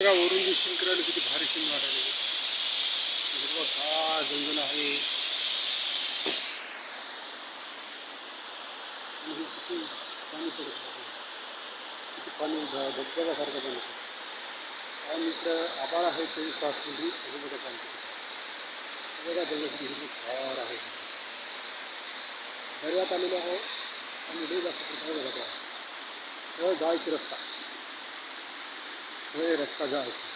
बघा वरून दिसून करायला किती भारी सीन वाटायला. हिरवं जंगल आहे. किती पाणी पडत आहे, किती पाणी धबधब्यासारखं बनतं. आणि इकडं आबाळ आहे 24 तास म्हणजे बघा पाणी बघा जंगल किती हिरवं आहे. दर्यात आलेलो आहे आणि लई जास्त प्रकारे बघत आहे. जायचे रस्ता रस्ता जायचा.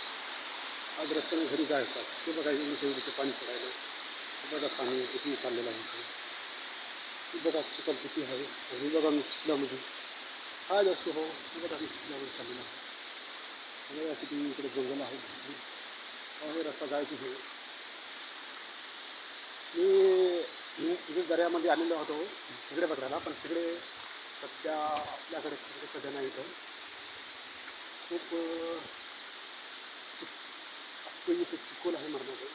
आज रस्त्याने घरी जायचं असतं. ते बघा एवढीचं पाणी पडायला. ते बघा पाणी किती चाललेलं आहे. ती बघा चिखल किती आहे. आणि बघा मी चिखलामध्ये काय असतो हो. ती बघा मी चिखलामध्ये चाललेलं आहे. बघा किती इकडे जंगल आहे. हे रस्ता जायची हे. मी तिथे दर्यामध्ये आलेलो होतो तिकडे बघायला, पण तिकडे सध्या आपल्याकडे तिकडे सध्या नाही. इथं खूप इथे चिखल आहे मरणाचं.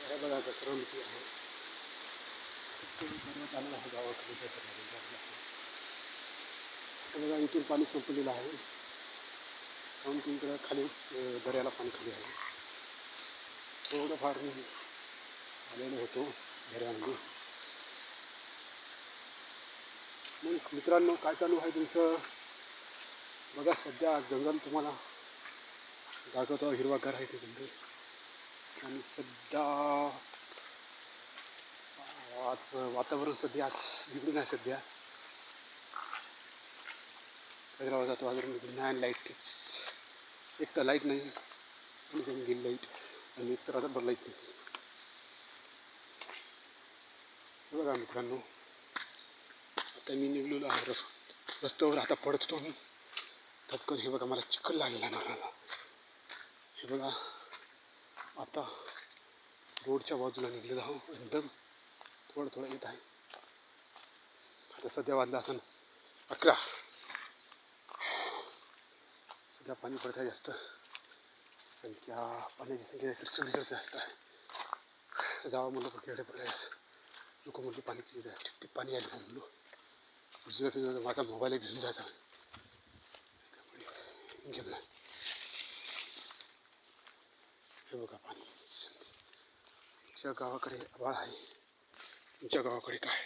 हे बघा घसरगुंडी आहे. दर्यात आलेलं आहे गावाकडे. बघा इथून पाणी संपलेलं आहे. कारण की इकडं खालीच दर्याला पाणी खाली आहे. थोडंफार मी आलेलो होतो दर्यामध्ये. मग मित्रांनो काय चालू आहे तुमचं? बघा सध्या जंगल तुम्हाला दाखवतो. हिरवागार आहे ते जंगल. आणि सध्या आज वातावरण सध्या आज बिघडून आहे. सध्या जातो वातावरण बिघडून आहे. लाईटच एक तर लाईट नाही आणि गेली लाईट, आणि एक तर आता बरं लाईट नाही. बघा मित्रांनो आता मी निघलेलो आहे रस्त्यावर. आता पडतो मी धपकन. हे बघा मला चिखल लागलेला नारळाचा. हे बघा आता रोडच्या बाजूला निघलेलो आहो. एकदम थोडं येत आहे. आता सध्या वाजला असं 11. सध्या पाणी पडत आहे जास्त. पाण्याची संख्या सगळीकडे जास्त आहे. जावं म्हणलं खेडे पडायचं. लोक म्हणले पाणीची टिप पाणी आले म्हणलो. दुसऱ्या माझा मोबाईल घेऊन जायचा घेतला. हे बघा पाणी. तुमच्या गावाकडे आभाळ आहे. तुमच्या गावाकडे काय?